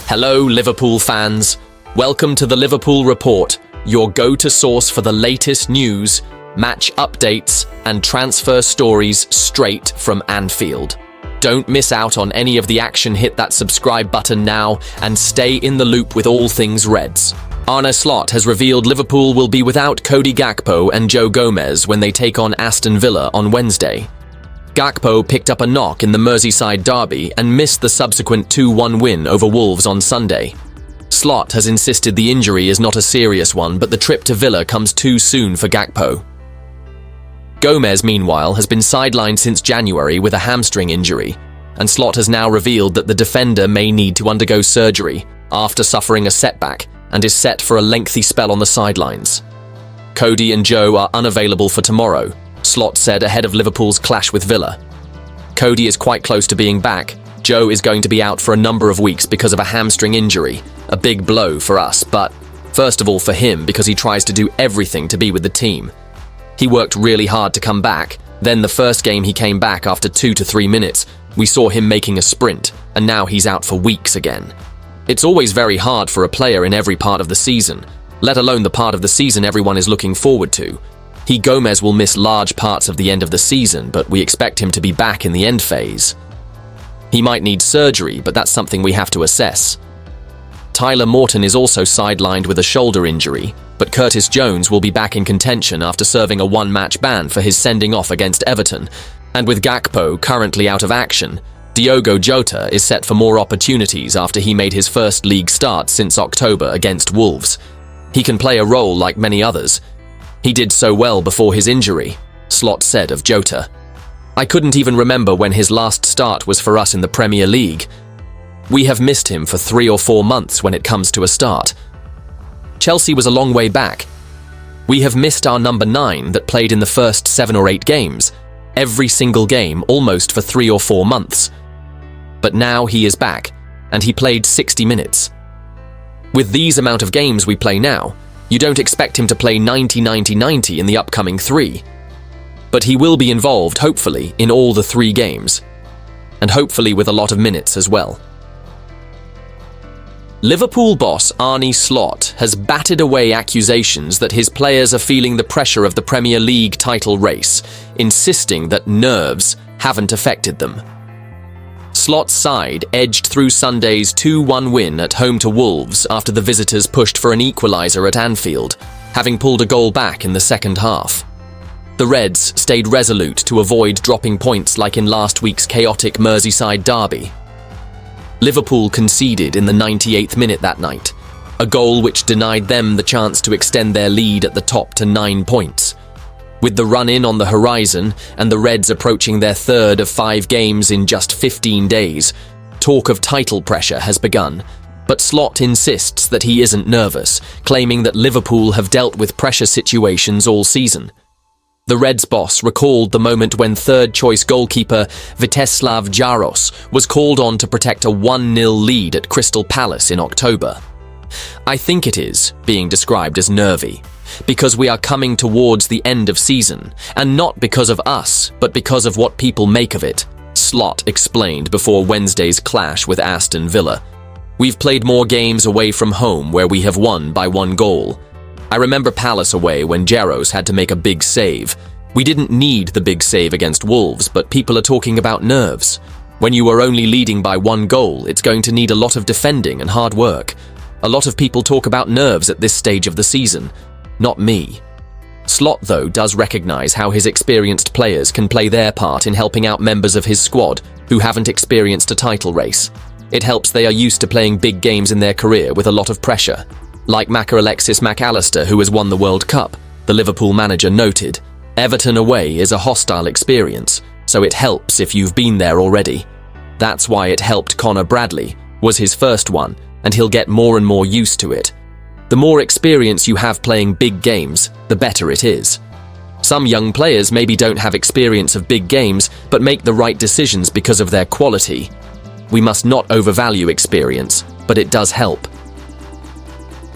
Hello, Liverpool fans. Welcome to the Liverpool Report, your go-to source for the latest news, match updates, and transfer stories straight from Anfield. Don't miss out on any of the action. Hit that subscribe button now and stay in the loop with all things Reds. Arneslot has revealed Liverpool will be without Cody Gakpo and Joe Gomez when they take on Aston Villa on Wednesday. Gakpo picked up a knock in the Merseyside derby and missed the subsequent 2-1 win over Wolves on Sunday. Slot has insisted the injury is not a serious one, but the trip to Villa comes too soon for Gakpo. Gomez, meanwhile, has been sidelined since January with a hamstring injury, and Slot has now revealed that the defender may need to undergo surgery after suffering a setback and is set for a lengthy spell on the sidelines. Cody and Joe are unavailable for tomorrow, Slot said ahead of Liverpool's clash with Villa. Cody is quite close to being back. Joe is going to be out for a number of weeks because of a hamstring injury, a big blow for us, but first of all for him because he tries to do everything to be with the team. He worked really hard to come back, then the first game he came back after 2 to 3 minutes, we saw him making a sprint, and now he's out for weeks again. It's always very hard for a player in every part of the season, let alone the part of the season everyone is looking forward to. Gomez will miss large parts of the end of the season, but we expect him to be back in the end phase. He might need surgery, but that's something we have to assess. Tyler Morton is also sidelined with a shoulder injury, but Curtis Jones will be back in contention after serving a one-match ban for his sending off against Everton. And with Gakpo currently out of action, Diogo Jota is set for more opportunities after he made his first league start since October against Wolves. He can play a role like many others. He did so well before his injury, Slot said of Jota. I couldn't even remember when his last start was for us in the Premier League. We have missed him for 3 or 4 months when it comes to a start. Chelsea was a long way back. We have missed our number 9 that played in the first 7 or 8 games, every single game almost for 3 or 4 months. But now he is back, and he played 60 minutes. With these amount of games we play now, you don't expect him to play 90-90-90 in the upcoming 3. But he will be involved, hopefully, in all the 3 games. And hopefully with a lot of minutes as well. Liverpool boss Arne Slot has batted away accusations that his players are feeling the pressure of the Premier League title race, insisting that nerves haven't affected them. Slot's side edged through Sunday's 2-1 win at home to Wolves after the visitors pushed for an equaliser at Anfield, having pulled a goal back in the second half. The Reds stayed resolute to avoid dropping points like in last week's chaotic Merseyside derby. Liverpool conceded in the 98th minute that night, a goal which denied them the chance to extend their lead at the top to 9 points. With the run-in on the horizon and the Reds approaching their 3rd of 5 games in just 15 days, talk of title pressure has begun. But Slot insists that he isn't nervous, claiming that Liverpool have dealt with pressure situations all season. The Reds boss recalled the moment when third-choice goalkeeper Vítězslav Jaros was called on to protect a 1-0 lead at Crystal Palace in October. I think it is being described as nervy, because we are coming towards the end of season, and not because of us, but because of what people make of it, Slot explained before Wednesday's clash with Aston Villa. We've played more games away from home where we have won by 1 goal. I remember Palace away when Jaros had to make a big save. We didn't need the big save against Wolves, but people are talking about nerves. When you are only leading by 1 goal, it's going to need a lot of defending and hard work. A lot of people talk about nerves at this stage of the season. Not me. Slot, though, does recognise how his experienced players can play their part in helping out members of his squad who haven't experienced a title race. It helps they are used to playing big games in their career with a lot of pressure. Like Alexis Mac Allister, who has won the World Cup, the Liverpool manager noted. Everton away is a hostile experience, so it helps if you've been there already. That's why it helped Connor Bradley, was his first one, and he'll get more and more used to it. The more experience you have playing big games, the better it is. Some young players maybe don't have experience of big games, but make the right decisions because of their quality. We must not overvalue experience, but it does help.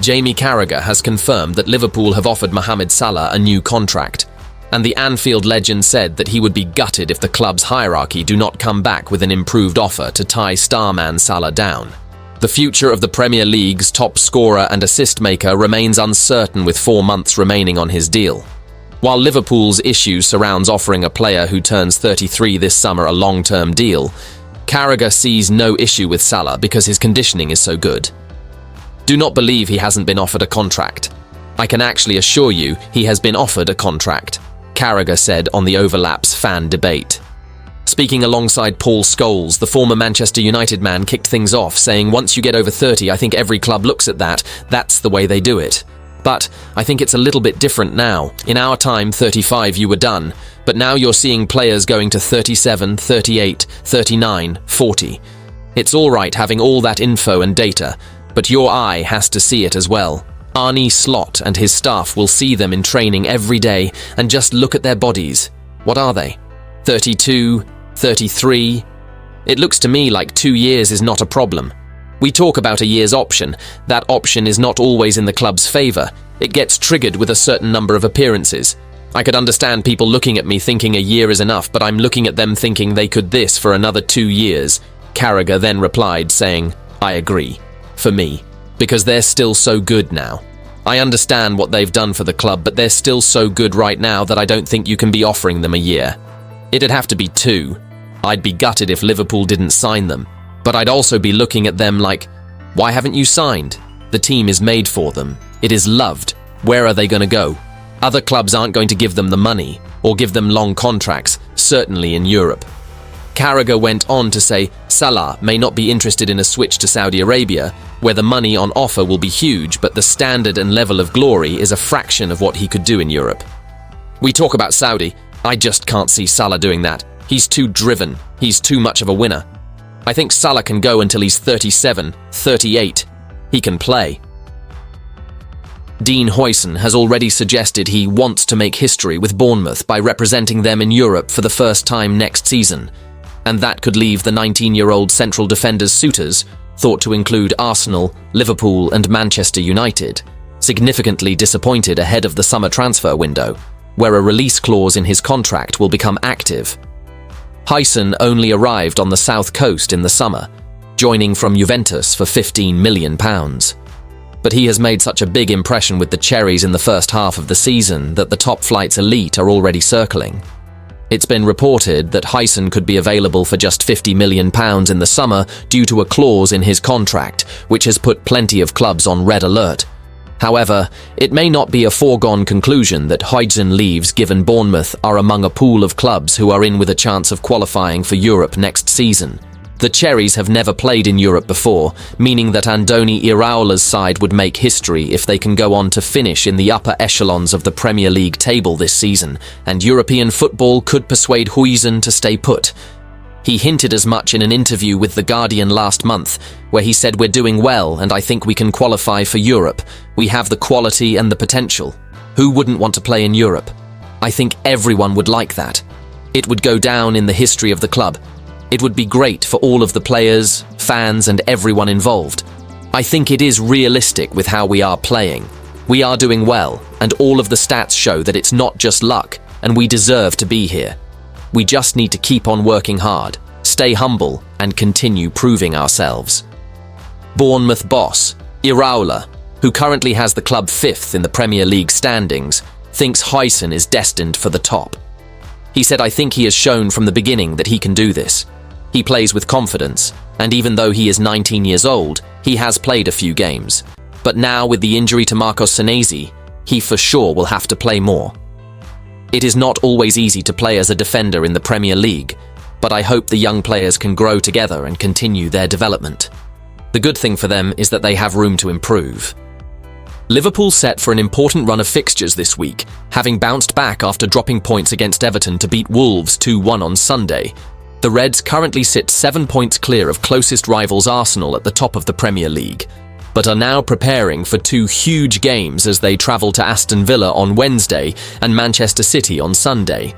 Jamie Carragher has confirmed that Liverpool have offered Mohamed Salah a new contract, and the Anfield legend said that he would be gutted if the club's hierarchy do not come back with an improved offer to tie starman Salah down. The future of the Premier League's top scorer and assist maker remains uncertain with 4 months remaining on his deal. While Liverpool's issue surrounds offering a player who turns 33 this summer a long-term deal, Carragher sees no issue with Salah because his conditioning is so good. Do not believe he hasn't been offered a contract. I can actually assure you he has been offered a contract, Carragher said on the Overlaps fan debate. Speaking alongside Paul Scholes, the former Manchester United man kicked things off, saying, "Once you get over 30, I think every club looks at that. That's the way they do it. But I think it's a little bit different now. In our time, 35, you were done. But now you're seeing players going to 37, 38, 39, 40. It's all right having all that info and data, but your eye has to see it as well. Arneslot and his staff will see them in training every day and just look at their bodies. What are they? 32, 33? It looks to me like 2 years is not a problem. We talk about a year's option. That option is not always in the club's favour. It gets triggered with a certain number of appearances. I could understand people looking at me thinking a year is enough, but I'm looking at them thinking they could this for another 2 years." Carragher then replied, saying, "I agree. For me. Because they're still so good now. I understand what they've done for the club, but they're still so good right now that I don't think you can be offering them a year. It'd have to be 2. I'd be gutted if Liverpool didn't sign them. But I'd also be looking at them like, why haven't you signed? The team is made for them. It is loved. Where are they going to go? Other clubs aren't going to give them the money or give them long contracts, certainly in Europe." Carragher went on to say Salah may not be interested in a switch to Saudi Arabia, where the money on offer will be huge, but the standard and level of glory is a fraction of what he could do in Europe. "We talk about Saudi. I just can't see Salah doing that. He's too driven. He's too much of a winner. I think Salah can go until he's 37, 38. He can play." Dean Huijsen has already suggested he wants to make history with Bournemouth by representing them in Europe for the first time next season, and that could leave the 19-year-old central defender's suitors, thought to include Arsenal, Liverpool and Manchester United, significantly disappointed ahead of the summer transfer window, where a release clause in his contract will become active. Huijsen only arrived on the south coast in the summer, joining from Juventus for £15 million. But he has made such a big impression with the Cherries in the first half of the season that the top flight's elite are already circling. It's been reported that Huijsen could be available for just £50 million in the summer due to a clause in his contract, which has put plenty of clubs on red alert. However, it may not be a foregone conclusion that Huijsen leaves, given Bournemouth are among a pool of clubs who are in with a chance of qualifying for Europe next season. The Cherries have never played in Europe before, meaning that Andoni Iraola's side would make history if they can go on to finish in the upper echelons of the Premier League table this season, and European football could persuade Huijsen to stay put. He hinted as much in an interview with The Guardian last month, where he said, "We're doing well and I think we can qualify for Europe. We have the quality and the potential. Who wouldn't want to play in Europe? I think everyone would like that. It would go down in the history of the club. It would be great for all of the players, fans and everyone involved. I think it is realistic with how we are playing. We are doing well and all of the stats show that it's not just luck and we deserve to be here. We just need to keep on working hard, stay humble and continue proving ourselves." Bournemouth boss, Iraola, who currently has the club 5th in the Premier League standings, thinks Huijsen is destined for the top. He said, "I think he has shown from the beginning that he can do this. He plays with confidence, and even though he is 19 years old, he has played a few games. But now with the injury to Marcos Senesi, he for sure will have to play more. It is not always easy to play as a defender in the Premier League, but I hope the young players can grow together and continue their development. The good thing for them is that they have room to improve." Liverpool set for an important run of fixtures this week, having bounced back after dropping points against Everton to beat Wolves 2-1 on Sunday. The Reds currently sit 7 points clear of closest rivals Arsenal at the top of the Premier League, but are now preparing for 2 huge games as they travel to Aston Villa on Wednesday and Manchester City on Sunday.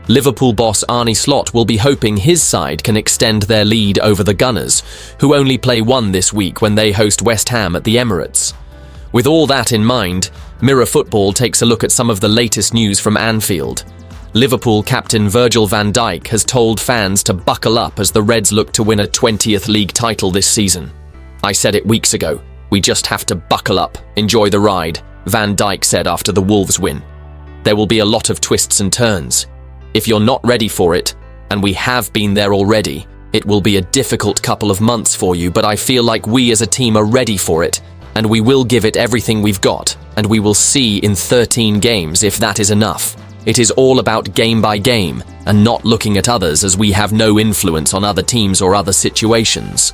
Liverpool boss Arne Slot will be hoping his side can extend their lead over the Gunners, who only play 1 this week when they host West Ham at the Emirates. With all that in mind, Mirror Football takes a look at some of the latest news from Anfield. Liverpool captain Virgil van Dijk has told fans to buckle up as the Reds look to win a 20th league title this season. I said it weeks ago. We just have to buckle up, enjoy the ride, Van Dijk said after the Wolves win. There will be a lot of twists and turns. If you're not ready for it, and we have been there already, it will be a difficult couple of months for you, but I feel like we as a team are ready for it, and we will give it everything we've got, and we will see in 13 games if that is enough. It is all about game by game, and not looking at others, as we have no influence on other teams or other situations.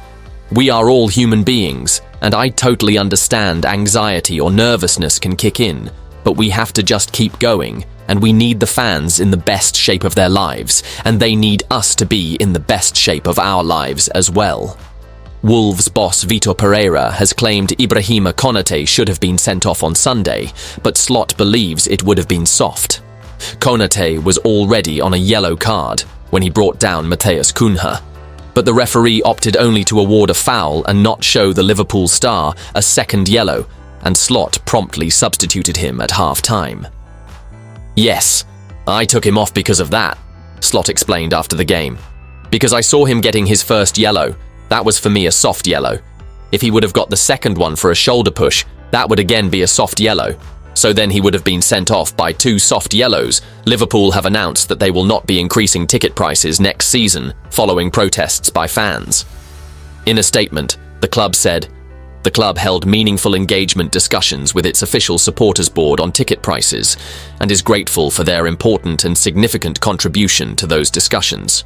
We are all human beings, and I totally understand anxiety or nervousness can kick in, but we have to just keep going, and we need the fans in the best shape of their lives, and they need us to be in the best shape of our lives as well. Wolves boss Vitor Pereira has claimed Ibrahima Konate should have been sent off on Sunday, but Slot believes it would have been soft. Konate was already on a yellow card when he brought down Matheus Cunha, but the referee opted only to award a foul and not show the Liverpool star a second yellow, and Slot promptly substituted him at half-time. Yes, I took him off because of that, Slot explained after the game. Because I saw him getting his first yellow, that was for me a soft yellow. If he would have got the second one for a shoulder push, that would again be a soft yellow. So then he would have been sent off by 2 soft yellows. Liverpool have announced that they will not be increasing ticket prices next season, following protests by fans. In a statement, the club said, "The club held meaningful engagement discussions with its official supporters board on ticket prices, and is grateful for their important and significant contribution to those discussions."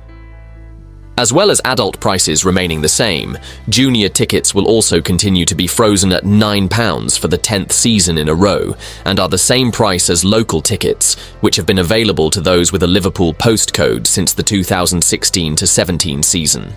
As well as adult prices remaining the same, junior tickets will also continue to be frozen at £9 for the 10th season in a row, and are the same price as local tickets, which have been available to those with a Liverpool postcode since the 2016-17 season.